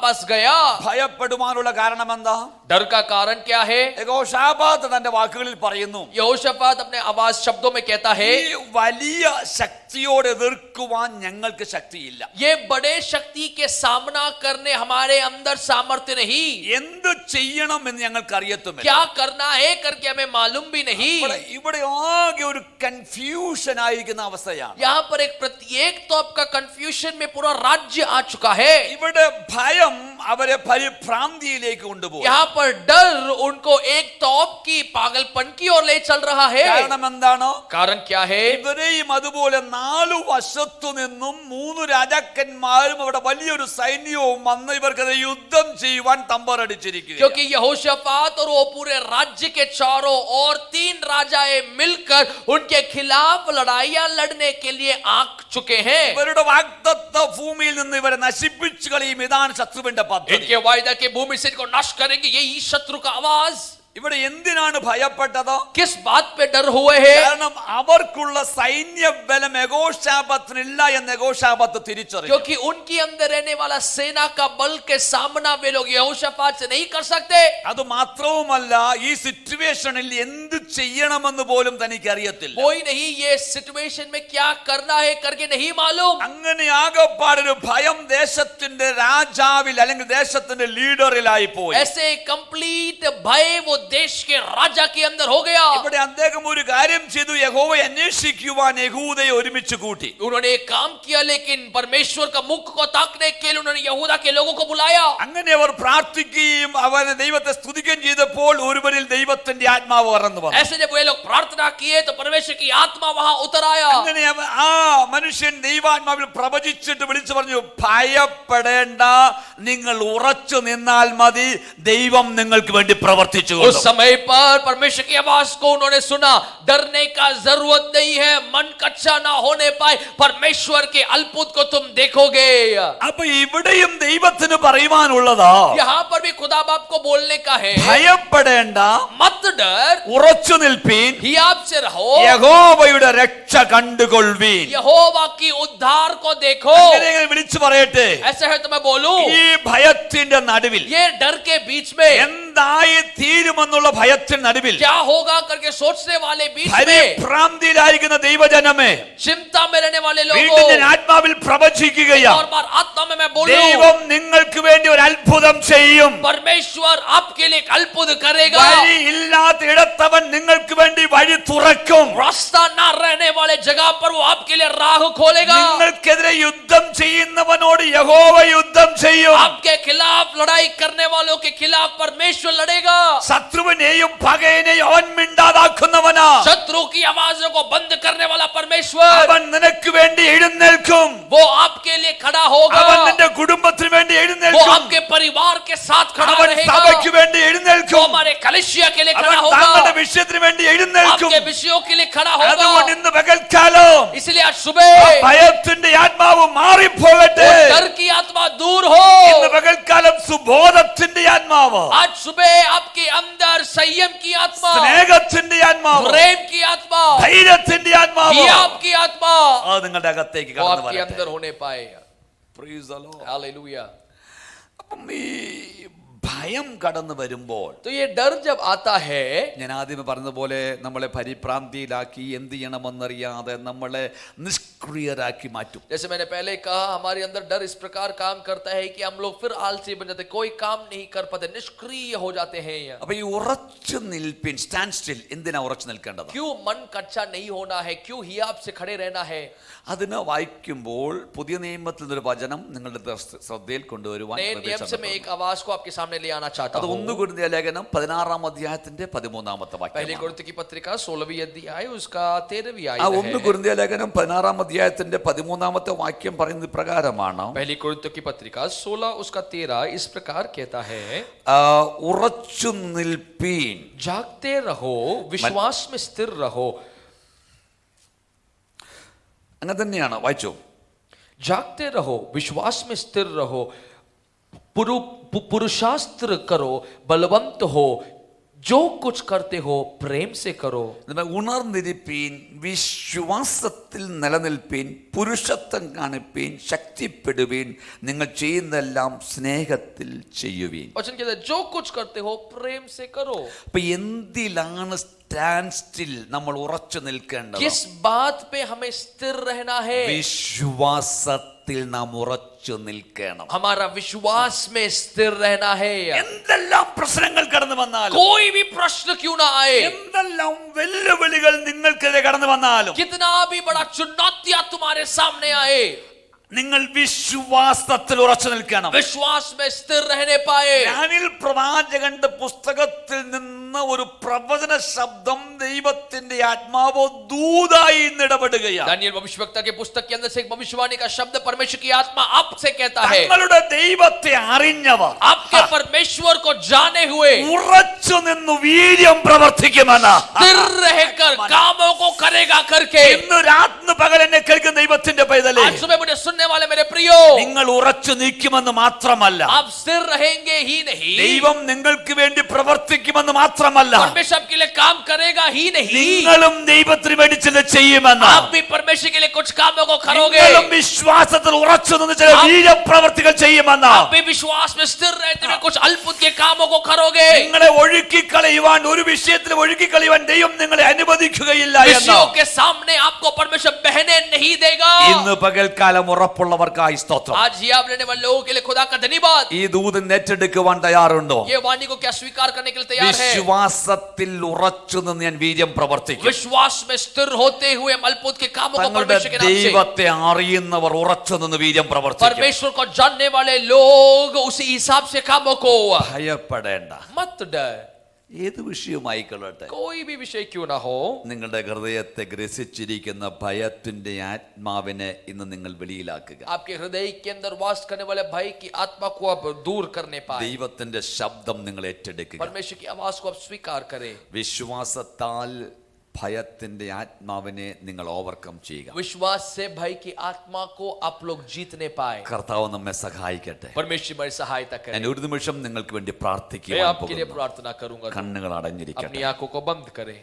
बस गया। ഭയപ്പെടുവാനുള്ള കാരണം എന്താ? डर का कारण क्या है? യഹോശാഫാത്ത് തന്റെ വാക്കുകളിൽ പറയുന്നു, यहोशाफात अपने आवाज शब्दों में कहता है, ഈ വലിയ ശക്തിയോട് എതിർക്കുവാൻ ഞങ്ങൾക്ക് ശക്തിയില്ല. ये बड़े शक्ति के सामना करने हमारे अंदर सामर्थ्य नहीं। എന്ത് ചെയ്യണം എന്ന് ഞങ്ങൾക്ക് അറിയത്തുമില്ല. क्या करना है करके हमें मालूम भी नहीं। ഇവിടെ ആകെ ഒരു കൺഫ്യൂഷൻ ആയിരിക്കുന്ന അവസ്ഥയാണ്. यहाँ पर एक प्रत्येक तौर का कंफ्यूजन में पूरा राज्य आ चुका है। ഇവിടെ ഭയം അവരെ പരിഭ്രാന്തിയിലേക്ക് കൊണ്ടുപോകും. यहाँ पर डर उनको एक तौप की पागलपन की ओर ले चल रहा है। കാരണം എന്താണോ? कारण क्या है? ഇവരെയും അതുപോലെ 4 വശത്തു നിന്നും 3 രാജാക്കന്മാരും അവിടെ വലിയൊരു സൈന്യവും വന്ന് ഇവർക്കെതിരെ യുദ്ധം ചെയ്യുവാൻ തമ്പറടിച്ചിരിക്കുകയാണ്. क्योंकि यहोशाफात और वो पूरे राज्य के चारों और 3 राजाएं मिलकर उनके खिलाफ लड़ाइयां लड़ने के लिए आ चुके हैं। ഇവരുടെ വാഗ്ദത്ത ഭൂമിയിൽ നിന്ന് ഇവരെ നശിപ്പിച്ചു കളയും. ഇതാണ് ശത്രുവിന്റെ പദ്ധതി. इनके वायदा के भूमि से इनको नष्ट करेंगे, यही शत्रु का आवाज। ഇവിടെ എന്തിനാണ് ഭയപ്പെട്ടത്? किस बात पे डर हुए हैं? കാരണം അവർക്കുള്ള സൈന്യ ബലം യഹോശാഫാത്തിനില്ല എന്ന് യഹോശാഫാത്ത് തിരിച്ചറിഞ്ഞു. क्योंकि उनके अंदर रहने वाला सेना का बल के सामना वे लोग यहोशाफात से नहीं कर सकते। അത് മാത്രവുമല്ല, ഈ സിറ്റുവേഷനിൽ എന്ത് ചെയ്യണമെന്ന് പോലും തനിക്ക് അറിയത്തില്ല. कोई नहीं ये सिचुएशन में क्या करना है करके नहीं मालूम। അങ്ങനെ ആകപ്പാടൊരു ഭയം ദേശത്തിന്റെ രാജാവിൽ അല്ലെങ്കിൽ ദേശത്തിന്റെ ലീഡറിലായി പോയി. ऐसे कंप्लीट भय वो देश के राजा के अंदर हो गया। ഇവിടെ അദ്ദേഹം ഒരു കാര്യം ചെയ്തു, യഹോവയെ അന്വേഷിക്കുവാൻ യഹൂദയെ ഒരുമിച്ച് കൂട്ടി. उन्होंने एक काम किया, लेकिन परमेश्वर का मुख को ताकने के लिए उन्होंने यहूदा के लोगों को बुलाया। അങ്ങനെ അവർ പ്രാർത്ഥിക്കുകയും അവനെ ദൈവത്തെ സ്തുതിക്കുകയും ചെയ്തപ്പോൾ ഒരുവരിൽ ദൈവത്തിന്റെ ആത്മാവ് കടന്നു വന്നു. ऐसे जब वे लोग प्रार्थना किए तो परमेश्वर की आत्मा वहां उतर आया। അങ്ങനെ ആ മനുഷ്യൻ ദൈവാത്മാവിൽ പ്രവചിച്ചിട്ട് വിളിച്ചു പറഞ്ഞു, ഭയപ്പെടേണ്ട, നിങ്ങൾ ഉറച്ചു നിന്നാൽ മതി, ദൈവം നിങ്ങൾക്ക് വേണ്ടി പ്രവർത്തിച്ചു. उस समय पर परमेश्वर की आवाज को उन्होंने सुना, डरने का जरूरत नहीं है, मन कच्चा ना होने पाए, परमेश्वर के अद्भुत को तुम देखोगे। അപ്പൊ ഇവിടെയും ദൈവത്തിന് പറയുവാനുള്ളതാ, यहाँ पर भी खुदा बाप को बोलने का है, ഭയപ്പെടേണ്ട, मत डर, ഉറച്ചു നിൽപ്പീൻ, हियाब से रहो, യഹോവയുടെ രക്ഷ കണ്ടുകൊള്ളുവീൻ. यहोवा की उद्धार को देखो। അങ്ങനെ വിളിച്ചു പറയട്ടെ, ऐसा है तो मैं बोलूं, ഈ ഭയത്തിന്റെ നടുവിൽ ये डर के बीच में എന്തായി തീരുമെന്നുള്ള ഭയത്തിന് നടുവിൽ क्या होगा करके सोचने वाले बीच में, പരിഭ്രാന്തിയിലായിരിക്കുന്ന ദൈവജനമേ, चिंता में रहने वाले വീണ്ടും ഞാൻ लोगों, ആത്മാവിൽ പ്രവചിക്കുകയാ, और बार आत्मा में मैं बोलूं, ദൈവം നിങ്ങൾക്ക് വേണ്ടി ഒരു അത്ഭുതം ചെയ്യും. परमेश्वर आपके लिए एक अद्भुत करेगा। വഴി ഇല്ലാത്ത ഇടത്തവൻ നിങ്ങൾക്ക് വേണ്ടി വഴി തുറക്കും. रास्ता ना रहने वाले जगह पर वो आपके लिए राह खोलेगा। നിങ്ങൾക്കെതിരെ യുദ്ധം ചെയ്യുന്നവനോട് യഹോവ യുദ്ധം ചെയ്യും. आपके खिलाफ लड़ाई करने वालों के खिलाफ परमेश्वर लड़ेगा. ശത്രുവിനെയും പകയനെയും അവൻ മിണ്ടാതാക്കുന്നവനാ. शत्रु की आवाजों को बंद करने वाला परमेश्वर, അവൻ നിനക്ക് വേണ്ടി എഴുന്നേൽക്കും. वो आपके लिए खड़ा होगा. അവൻ നിന്റെ കുടുംബത്തിന് വേണ്ടി वो എഴുന്നേൽക്കും. आपके परिवार के साथ खड़ा അവൻ रहेगा. സഭയ്ക്ക് വേണ്ടി वो എഴുന്നേൽക്കും. हमारे कलिसिया के लिए അവൻ खड़ा തങ്ങളുടെ होगा. വിഷയത്തിന് വേണ്ടി എഴുന്നേൽക്കും. आपके विषयों के लिए खड़ा അതുകൊണ്ട് होगा. ഇന്ന് പകൽക്കാലം इसलिए आज सुबह ഭയത്തിന്റെ ആത്മാവ് മാറിപ്പോകട്ടെ. वो डर की आत्मा दूर हो. ഇന്ന് പകൽക്കാലം സുബോധത്തിന്റെ ആത്മാവ്, आज सुबह आपके अंदर संयम की आत्मा, സ്നേഹത്തിന്റെ ആത്മാവ്, प्रेम की आत्मा, ധൈര്യത്തിന്റെ ആത്മാവ് हियाव की आत्मा അത് നിങ്ങളുടെ അകത്തേക്ക് वो കടന്നു आपके വരട്ടെ. अंदर होने पाए. Praise the Lord. हालेलुया. അപ്പം ഈ ഭയം കടന്നു വരുമ്പോൾ तो ये डर जब आता है, ഞാൻ ആദ്യമേ പറഞ്ഞതുപോലെ നമ്മളെ പരിഭ്രാന്തിയിലാക്കി എന്ത് ചെയ്യണമെന്നറിയാതെ നമ്മളെ നിഷ്ക്രിയരാക്കി മാറ്റും. जैसे मैंने पहले कहा, हमारे अंदर डर इस प्रकार काम करता है कि हम लोग फिर आलसी बन जाते, कोई काम नहीं कर पाते, निष्क्रिय हो जाते हैं. അപ്പൊ ഈ ഉറച്ചു നിൽപ്പിൻ, സ്റ്റാൻഡ് സ്റ്റിൽ, എന്തിനാ ഉറച്ചു നിൽക്കേണ്ടത്? क्यों मन कच्चा नहीं होना है, क्यों हियाब से खड़े रहना है? അതിനെ വായിക്കുമ്പോൾ പുതിയ നിയമത്തിൽ നിന്നൊരു വചനം നിങ്ങളുടെ ശ്രദ്ധയിൽ കൊണ്ടുവരുവാൻ नए नियम से मैं एक आवाज को आपके सामने ले आना चाहता അത് हूं. 1 കൊരിന്ത്യർ ലേഖനം 16 അധ്യായത്തിന്റെ 13 पहली വാക്യം. कोरिन्थ की पत्रिका 16वीं अध्याय उसका 13वीं ആ आयत 1 है. കൊരിന്ത്യർ ലേഖനം 16 അധ്യായത്തിന്റെ 13 വാക്യം പറയുന്നത് പ്രകാരമാണ്, पहली कोरिन्थ की पत्रिका 16 उसका 13 इस प्रकार कहता है, ഉറച്ചു നിൽപ്പീൻ, जागते रहो, विश्वास में स्थिर रहो. അങ്ങനെ തന്നെയാണ്, വായിച്ചു. जागते रहो, विश्वास में स्थिर रहो, पुरुषास्त्र करो, बलवंत हो, जो कुछ करते हो प्रेम से करो. ഉണർന്നിരിപ്പീൻ, വിശ്വാസത്തിൽ നിലനിൽപ്പീൻ, പുരുഷത്വം കാണിപ്പീൻ, ശക്തിപ്പെടുവീൻ, നിങ്ങൾ ചെയ്യുന്നതെല്ലാം സ്നേഹത്തിൽ ചെയ്യുവീൻ. वचन कहता है, जो कुछ करते हो प्रेम से करो. അപ്പൊ എന്തിലാണ് സ്റ്റാൻഡ് സ്റ്റിൽ നമ്മൾ ഉറച്ചു നിൽക്കേണ്ടത്? किस बात पे हमें स्थिर रहना है? വിശ്വാസത്തിൽ നാം ഉറച്ചു നിൽക്കണം. हमारा विश्वास में स्थिर रहना है. എന്തെല്ലാം പ്രശ്നങ്ങൾ കടന്നു വന്നാലും, कोई भी प्रश्न क्यों ना आए, എന്തെല്ലാം വെല്ലുവിളികൾ നിങ്ങൾക്കെതിരെ കടന്നു വന്നാലും, कितना भी बड़ा चुनौतियां तुम्हारे सामने आए, നിങ്ങൾ വിശ്വാസത്തിൽ ഉറച്ചു നിൽക്കണം. विश्वास में स्थिर रहने पाए. ദാനിയേൽ പ്രവാചകന്റെ പുസ്തകത്തിൽ നിന്ന് ഒരു പ്രവചന ശബ്ദം ദൈവത്തിന്റെ ആത്മാവോ ദൂതായി ഇടപെടുകയാണ്. दानियेल भविष्यवक्ता के पुस्तक के अंदर से एक भविष्यवाणी का शब्द परमेश्वर की आत्मा आपसे कहता है, തങ്ങളുടെ ദൈവത്തെ അറിഞ്ഞവർ आपके परमेश्वर को जाने हुए ഉറച്ചു നിന്ന് വീര്യം പ്രവർത്തിക്കുമെന്ന് स्थिर रहकर कामों को करेगा करके. ഇന്ന് രാത്രി പകൽ എന്നെ കേൾക്കുന്ന ദൈവത്തിന്റെ പൈതലേ, आज सुबह मुझे सुनने वाले मेरे प्रियो, നിങ്ങൾ ഉറച്ചു നിൽക്കുമെന്ന് മാത്രമല്ല, आप स्थिर रहेंगे ही नहीं, ദൈവം നിങ്ങൾക്ക് വേണ്ടി പ്രവർത്തിക്കുമെന്ന് മാത്രമല്ല, परमेश्वर आपके लिए काम करेगा ही नहीं, നിങ്ങളും ദൈവത്തിന് വേണ്ടി ചില ചെയ്യുമെന്ന്, आप भी परमेश्वर के लिए कुछ कामों को करोगे. നിങ്ങളും വിശ്വാസത്തിൽ ഉറച്ചു നിന്ന് ചില വീര്യപ്രവർത്തികൾ ചെയ്യുമെന്ന്, आप भी विश्वास में स्थिर रहते हुए कुछ अद्भुत के कामों को करोगे. നിങ്ങളെ ഒഴുക്കിക്കളയുവാൻ, ഒരു വിഷയത്തിൽ ഒഴുക്കിക്കളയുവാൻ ദൈവം നിങ്ങളെ അനുവദിക്കുകയില്ല എന്ന് विषयों के सामने आपको परमेश्वर बहने नहीं देगा. ഇന്ന് പകൽക്കാലം ഉറപ്പുള്ളവർക്കായി സ്തോത്രം. आज ये आप लेने वाले लोगों के लिए खुदा का धन्यवाद. ഈ ദൂതൻ ഏറ്റെടുക്കുവാൻ തയ്യാറുണ്ടോ? ये वाणी को क्या स्वीकार करने के लिए तैयार है? വിശ്വാസത്തിൽ ഉറച്ചു നിന്ന് ഞാൻ വീര്യം പ്രവർത്തിക്കും. विश्वास में स्थिर होते हुए हम अद्भुत के कामों को തങ്ങളുടെ परमेश्वर के नाम से, ദൈവത്തെ അറിയുന്നവർ ഉറച്ചു നിന്ന് വീര്യം പ്രവർത്തിക്കും. परमेश्वर को जानने वाले लोग उसी हिसाब से कामों को. ഭയപ്പെടേണ്ട. मत डर, ഏത് വിഷയമായിക്കൊള്ളട്ടെ, कोई भी विषय क्यों ना हो, നിങ്ങളുടെ ഹൃദയത്തെ ഗ്രസിച്ചിരിക്കുന്ന ഭയത്തിന്റെ ആത്മാവിനെ ഇന്ന് നിങ്ങൾ വെളിയിലാക്കുക. आपके हृदय के अंदर वास करने वाले भय की आत्मा को आप दूर करने पाए. ദൈവത്തിന്റെ ശബ്ദം നിങ്ങൾ ഏറ്റെടുക്കുക. परमेश्वर की आवाज को आप स्वीकार करें. വിശ്വാസത്താൽ ഭയത്തിന്റെ ആത്മാവിനെ നിങ്ങൾ ഓവർകം ചെയ്യുക. विश्वास से भय की आत्मा को आप लोग जीतने पाए. കർത്താവ് നമ്മെ സഹായിക്കട്ടെ. परमेश्वर हमारी सहायता ഞാൻ करे. ഒരു നിമിഷം നിങ്ങൾക്ക് വേണ്ടി मैं പ്രാർത്ഥിക്കുവാൻ आपके लिए പോകുന്നു. प्रार्थना करूंगा. കണ്ണുകൾ अपनी അടഞ്ഞിരിക്കട്ടെ. आंखों को बंद करें.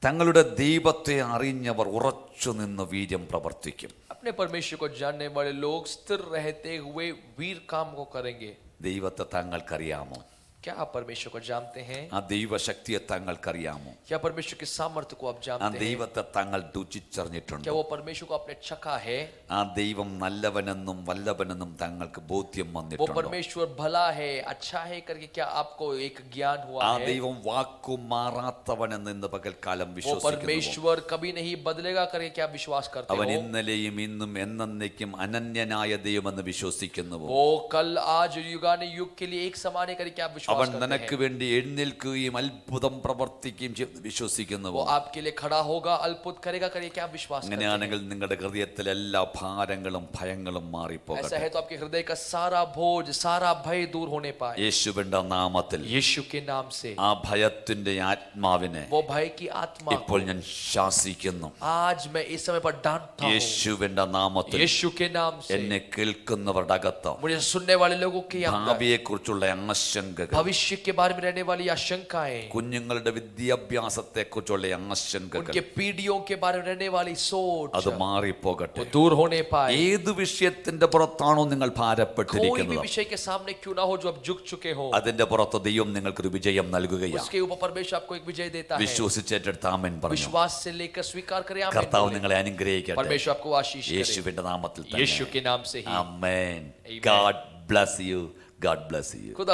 തങ്ങളുടെ ദൈവത്തെ അറിഞ്ഞവർ ഉറച്ചു നിന്ന് വീര്യം പ്രവർത്തിക്കും. अपने परमेश्वर को जानने वाले लोग स्थिर रहते हुए वीर काम को करेंगे. ദൈവത്തെ താങ്കൾക്കറിയാമോ? क्या आप परमेश्वर को जानते हैं? ആ ദൈവശക്തിയെ താങ്കൾക്കറിയാമോ? क्या परमेश्वर के सामर्थ्य को आप ആ जानते हैं? ദൈവത്തെ താങ്കൾ क्या രുചിച്ചറിഞ്ഞിട്ടുണ്ടോ? वो परमेश्वर को आपने चखा है? ആ ദൈവം നല്ലവനെന്നും വല്ലവനെന്നും താങ്കൾക്ക് ബോധ്യം वो വന്നിട്ടുണ്ടോ? परमेश्वर भला है, अच्छा है करके क्या आपको एक ज्ञान हुआ ആ है? ദൈവം വാക്കു മാറാത്തവനെന്ന് ഇന്ന് പകൽക്കാലം वो വിശ്വസിക്കുന്നു. परमेश्वर कभी नहीं बदलेगा करके क्या विश्वास करते അവൻ हो? ഇന്നലെയും ഇന്നും എന്നേക്കും അനന്യനായ ദൈവമെന്ന് വിശ്വസിക്കുന്നുവോ? वो कल आज युगाने युग के लिए एक समान है करके क्या विश्वास അവൻ करते നിനക്ക് हैं? വേണ്ടി എഴുന്നേൽക്കുകയും അത്ഭുതം പ്രവർത്തിക്കുകയും ചെയ്യുമെന്ന് വിശ്വസിക്കുന്നുവോ? वो आपके लिए खड़ा होगा, अद्भुत करेगा करके क्या विश्वास करते हैं? അങ്ങനെയാണെങ്കിൽ നിങ്ങളുടെ ഹൃദയത്തിലെ എല്ലാ ഭാരങ്ങളും ഭയങ്ങളും ऐसा മാറിപ്പോകട്ടെ. है तो आपके हृदय का सारा बोझ, सारा भय दूर होने पाए യേശുവിന്റെ നാമത്തിൽ यीशु के नाम से। ആ ഭയത്തിന്റെ ആത്മാവിനെ वो भय की आत्मा ഇപ്പോൾ ഞാൻ ശാസിക്കുന്നു. आज मैं इस समय पर डांटता हूँ യേശുവിന്റെ നാമത്തിൽ यीशु के नाम से। എന്നെ കേൾക്കുന്നവരുടെ അകത്ത് मुझे सुनने वाले लोगों के अंदर ഭാവിയെ കുറിച്ചുള്ള ആശങ്കകൾ, भविष्य के बारे में रहने वाली आशंकाएं, കുഞ്ഞുങ്ങളുടെ വിദ്യാഭ്യാസത്തെ കുറിച്ചുള്ള ആശങ്കകൾ, उनके पीढ़ियों के बारे में रहने वाली सोच അത് മാറിപ്പോകട്ടെ. वो दूर होने पाए। ഏത് വിഷയത്തിന്റെ പുറത്താണോ നിങ്ങൾ कोई भी ഭാരപ്പെട്ടിരിക്കുന്നത്, विषय के सामने क्यों ना हो जो आप झुक चुके हो, അതിന്റെ പുറത്ത് ദൈവം നിങ്ങൾക്കൊരു വിജയം നൽകുകയാണ്. उसके ऊपर परमेश्वर आपको एक विजय देता है। വിശ്വസിച്ചേറ്റെടുത്ത് ആമേൻ പറഞ്ഞു. विश्वास से लेकर स्वीकार करें आमीन കർത്താവ് बोलें। നിങ്ങളെ അനുഗ്രഹിക്കട്ടെ. परमेश्वर आपको आशीष करे യേശുവിന്റെ നാമത്തിൽ यीशु के नाम से ही। ആമേൻ. Amen. God bless you. God bless you. खुदा